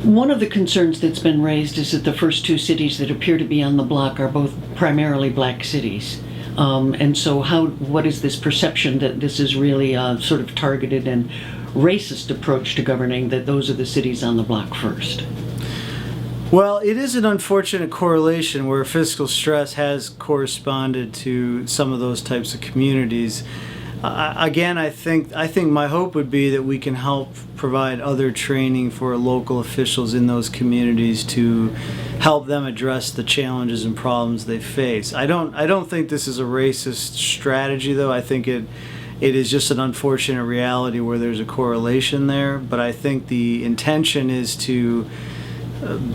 One of the concerns that's been raised is that the first two cities that appear to be on the block are both primarily black cities. And so what is this perception that this is really a sort of targeted and racist approach to governing, that those are the cities on the block first? Well, it is an unfortunate correlation where fiscal stress has corresponded to some of those types of communities. Again, I think my hope would be that we can help provide other training for local officials in those communities to help them address the challenges and problems they face. I don't think this is a racist strategy, though. I think it is just an unfortunate reality where there's a correlation there. But I think the intention is to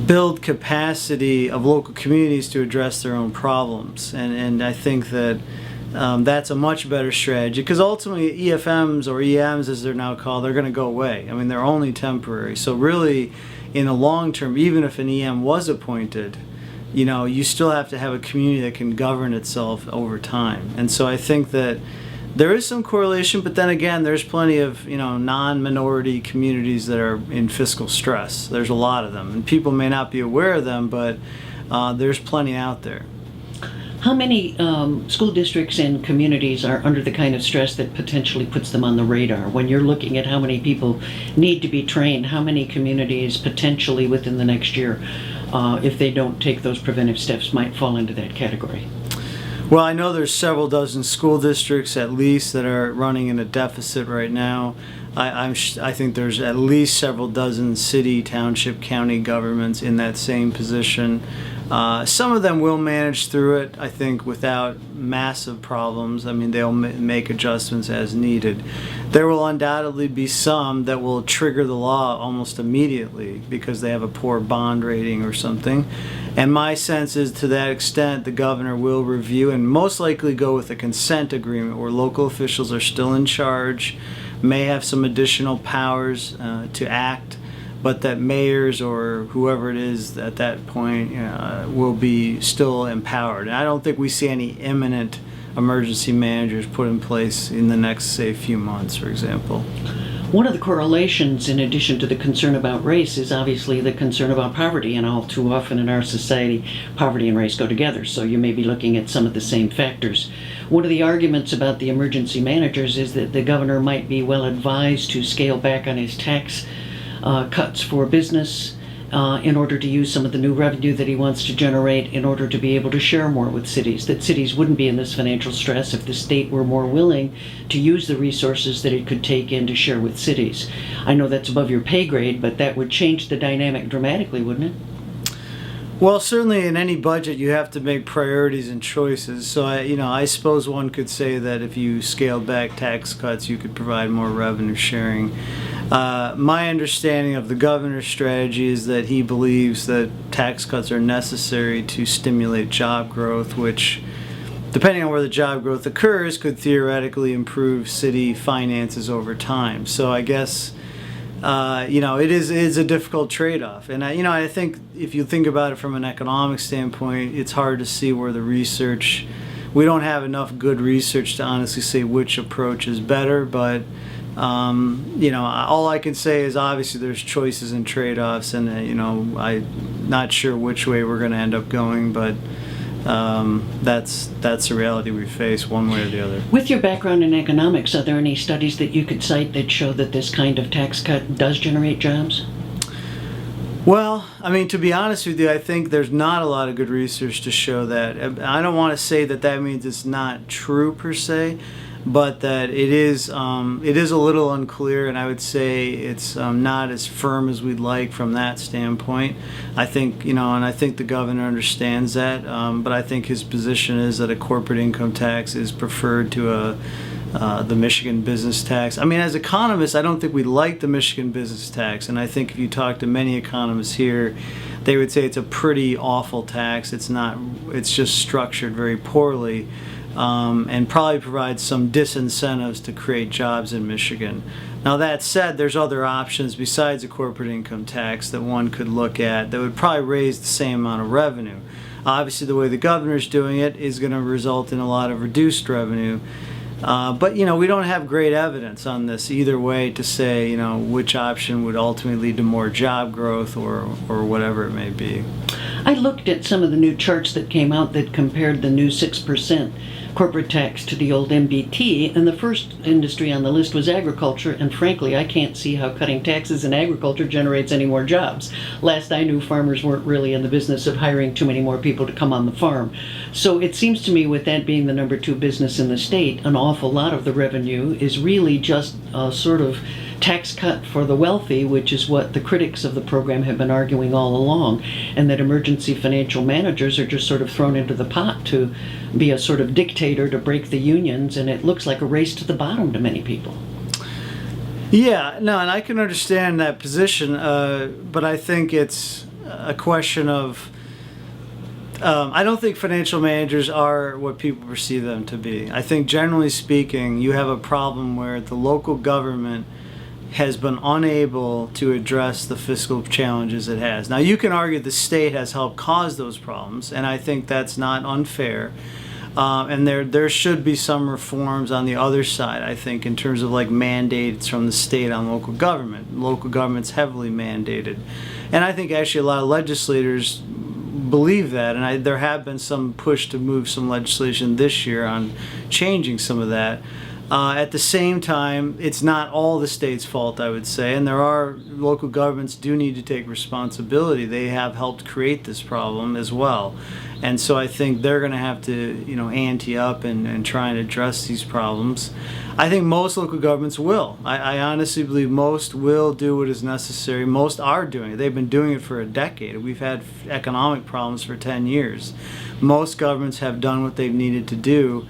build capacity of local communities to address their own problems, and I think that that's a much better strategy, because ultimately EFMs, or EMs as they're now called, they're going to go away. I mean, they're only temporary. So really, in the long term, even if an EM was appointed, you still have to have a community that can govern itself over time. And so I think that there is some correlation, but then again, there's plenty of non-minority communities that are in fiscal stress. There's a lot of them, and people may not be aware of them, but there's plenty out there. How many school districts and communities are under the kind of stress that potentially puts them on the radar? When you're looking at how many people need to be trained, how many communities potentially within the next year, if they don't take those preventive steps, might fall into that category? Well, I know there's several dozen school districts at least that are running in a deficit right now. I think there's at least several dozen city, township, county governments in that same position. Some of them will manage through it, I think, without massive problems. I mean, they'll make adjustments as needed. There will undoubtedly be some that will trigger the law almost immediately because they have a poor bond rating or something. And my sense is, to that extent, the governor will review and most likely go with a consent agreement where local officials are still in charge, may have some additional powers to act, but that mayors or whoever it is at that point will be still empowered. And I don't think we see any imminent emergency managers put in place in the next, say, few months, for example. One of the correlations, in addition to the concern about race, is obviously the concern about poverty, and all too often in our society, poverty and race go together, so you may be looking at some of the same factors. One of the arguments about the emergency managers is that the governor might be well advised to scale back on his tax cuts for business in order to use some of the new revenue that he wants to generate in order to be able to share more with cities, that cities wouldn't be in this financial stress if the state were more willing to use the resources that it could take in to share with cities. I know that's above your pay grade, but that would change the dynamic dramatically, wouldn't it? Well, certainly in any budget you have to make priorities and choices. So I suppose one could say that if you scaled back tax cuts, you could provide more revenue sharing. My understanding of the governor's strategy is that he believes that tax cuts are necessary to stimulate job growth, which, depending on where the job growth occurs, could theoretically improve city finances over time. So I guess it is a difficult trade-off. And I think if you think about it from an economic standpoint, it's hard to see where the research, we don't have enough good research to honestly say which approach is better, but all I can say is obviously there's choices and trade-offs, and I'm not sure which way we're going to end up going, but that's the reality we face one way or the other. With your background in economics, are there any studies that you could cite that show that this kind of tax cut does generate jobs? Well, I mean, to be honest with you, I think there's not a lot of good research to show that. I don't want to say that means it's not true per se, but that it is a little unclear, and I would say it's not as firm as we'd like from that standpoint. I think, and I think the governor understands that, but I think his position is that a corporate income tax is preferred to the Michigan business tax. I mean, as economists, I don't think we like the Michigan business tax, and I think if you talk to many economists here, they would say it's a pretty awful tax. It's just structured very poorly. And probably provides some disincentives to create jobs in Michigan. Now, that said, there's other options besides a corporate income tax that one could look at that would probably raise the same amount of revenue. Obviously, the way the governor's doing it is going to result in a lot of reduced revenue. But, we don't have great evidence on this either way to say, which option would ultimately lead to more job growth or whatever it may be. I looked at some of the new charts that came out that compared the new 6% corporate tax to the old MBT, and the first industry on the list was agriculture, and frankly, I can't see how cutting taxes in agriculture generates any more jobs. Last I knew, farmers weren't really in the business of hiring too many more people to come on the farm. So it seems to me, with that being the number 2 business in the state, an awful lot of the revenue is really just a sort of tax cut for the wealthy, which is what the critics of the program have been arguing all along, and that emergency financial managers are just sort of thrown into the pot to be a sort of dictator to break the unions, and it looks like a race to the bottom to many people. Yeah, no, and I can understand that position, but I think it's a question of I don't think financial managers are what people perceive them to be. I think generally speaking, you have a problem where the local government has been unable to address the fiscal challenges it has. Now, you can argue the state has helped cause those problems, and I think that's not unfair. And there should be some reforms on the other side, I think, in terms of like mandates from the state on local government. Local government's heavily mandated. And I think actually a lot of legislators believe that, and there have been some push to move some legislation this year on changing some of that. At the same time, it's not all the state's fault, I would say, and local governments do need to take responsibility. They have helped create this problem as well. And so I think they're going to have to, ante up and try and address these problems. I think most local governments will. I honestly believe most will do what is necessary. Most are doing it. They've been doing it for a decade. We've had economic problems for 10 years. Most governments have done what they've needed to do.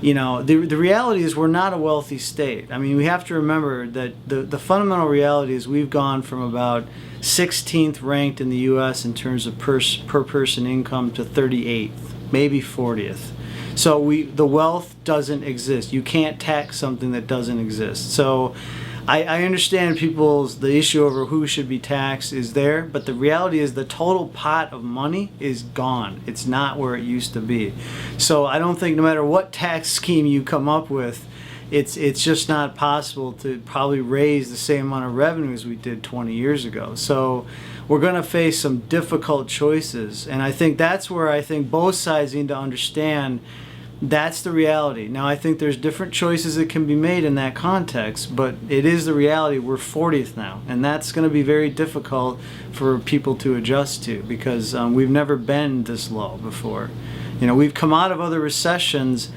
The reality is we're not a wealthy state. I mean, we have to remember that the fundamental reality is we've gone from about 16th ranked in the U.S. in terms of per person income to 38th, maybe 40th. So the wealth doesn't exist. You can't tax something that doesn't exist. So I understand the issue over who should be taxed is there, but the reality is the total pot of money is gone. It's not where it used to be. So I don't think no matter what tax scheme you come up with, it's just not possible to probably raise the same amount of revenue as we did 20 years ago. So we're going to face some difficult choices, and I think that's where I think both sides need to understand that's the reality. Now, I think there's different choices that can be made in that context, but it is the reality. We're 40th now, and that's going to be very difficult for people to adjust to because we've never been this low before. We've come out of other recessions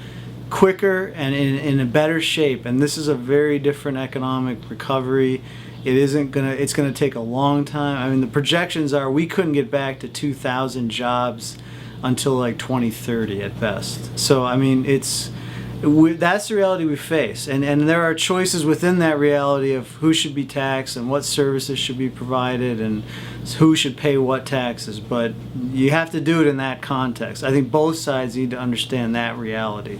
quicker and in a better shape, and this is a very different economic recovery. It's going to take a long time. I mean, the projections are we couldn't get back to 2,000 jobs until like 2030 at best. So I mean, that's the reality we face, and there are choices within that reality of who should be taxed and what services should be provided and who should pay what taxes. But you have to do it in that context. I think both sides need to understand that reality.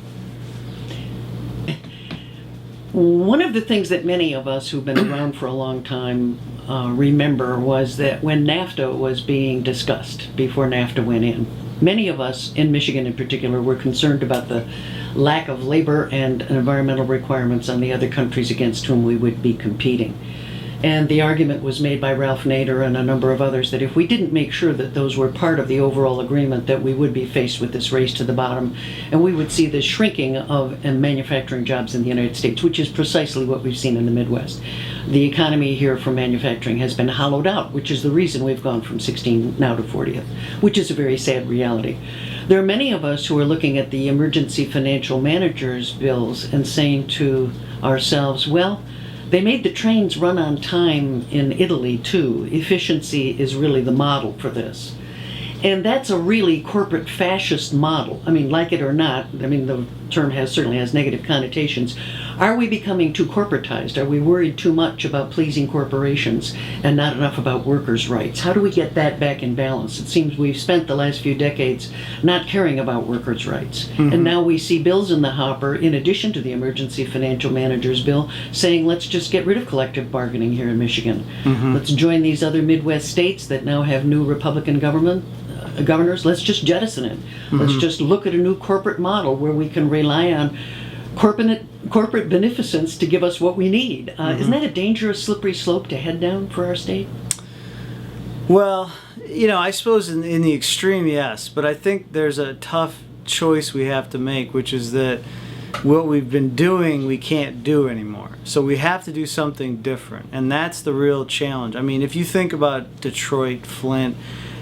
One of the things that many of us who've been around for a long time remember was that when NAFTA was being discussed before NAFTA went in, many of us, in Michigan in particular, were concerned about the lack of labor and environmental requirements on the other countries against whom we would be competing. And the argument was made by Ralph Nader and a number of others that if we didn't make sure that those were part of the overall agreement, that we would be faced with this race to the bottom, and we would see this shrinking of manufacturing jobs in the United States, which is precisely what we've seen in the Midwest. The economy here for manufacturing has been hollowed out, which is the reason we've gone from 16 now to 40th, which is a very sad reality. There are many of us who are looking at the emergency financial managers bills and saying to ourselves, well, they made the trains run on time in Italy too. Efficiency is really the model for this. And that's a really corporate fascist model. I mean, like it or not, the term certainly has negative connotations. Are we becoming too corporatized? Are we worried too much about pleasing corporations and not enough about workers' rights? How do we get that back in balance? It seems we've spent the last few decades not caring about workers' rights. Mm-hmm. And now we see bills in the hopper, in addition to the Emergency Financial Managers Bill, saying let's just get rid of collective bargaining here in Michigan. Mm-hmm. Let's join these other Midwest states that now have new Republican governors. Let's just jettison it. Mm-hmm. Let's just look at a new corporate model where we can rely on corporate beneficence to give us what we need. Isn't that a dangerous, slippery slope to head down for our state? Well, I suppose in the extreme, yes, but I think there's a tough choice we have to make, which is that what we've been doing we can't do anymore. So we have to do something different, and that's the real challenge. I mean, if you think about Detroit, Flint,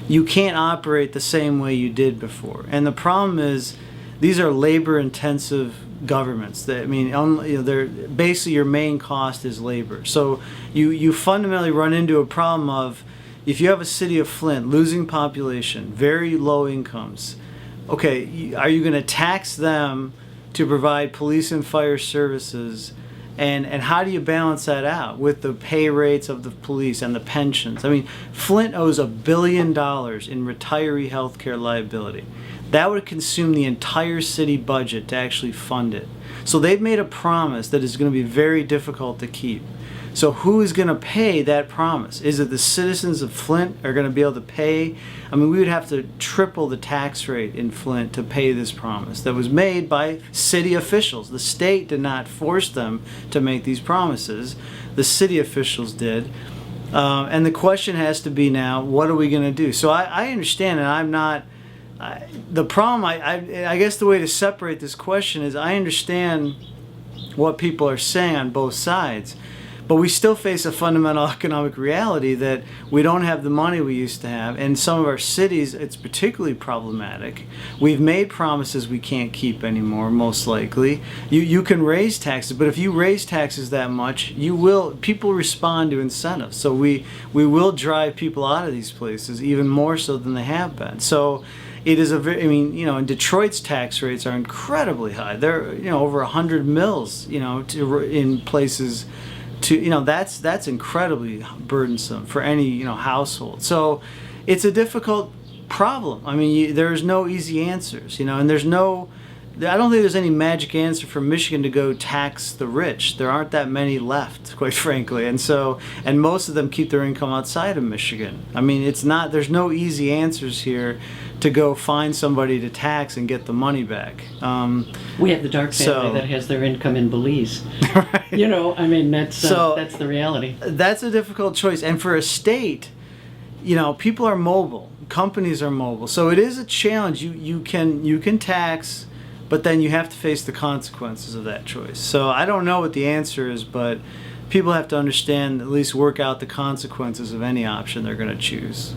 you can't operate the same way you did before. And the problem is these are labor-intensive governments. They're basically, your main cost is labor. So you fundamentally run into a problem of, if you have a city of Flint losing population, very low incomes, okay, are you going to tax them to provide police and fire services? And how do you balance that out with the pay rates of the police and the pensions? I mean, Flint owes $1 billion in retiree health care liability. That would consume the entire city budget to actually fund it. So they've made a promise that is going to be very difficult to keep. So who is going to pay that promise? Is it the citizens of Flint are going to be able to pay? I mean, we would have to triple the tax rate in Flint to pay this promise that was made by city officials. The state did not force them to make these promises. The city officials did. And the question has to be now, what are we going to do? So I understand, and I'm not... the problem, I guess the way to separate this question is, I understand what people are saying on both sides. But we still face a fundamental economic reality that we don't have the money we used to have. In some of our cities, it's particularly problematic. We've made promises we can't keep anymore, most likely. You can raise taxes, but if you raise taxes that much, people respond to incentives. So we will drive people out of these places even more so than they have been. So it is and Detroit's tax rates are incredibly high. They're, over 100 mils, in places. That's incredibly burdensome for any household. So it's a difficult problem. I mean, there's no easy answers, and I don't think there's any magic answer for Michigan to go tax the rich. There aren't that many left, quite frankly, and most of them keep their income outside of Michigan. I mean, there's no easy answers here to go find somebody to tax and get the money back. We have the Dark family that has their income in Belize. Right. That's the reality. That's a difficult choice. And for a state, people are mobile. Companies are mobile. So it is a challenge. You can tax, but then you have to face the consequences of that choice. So I don't know what the answer is, but people have to understand, at least work out the consequences of any option they're going to choose.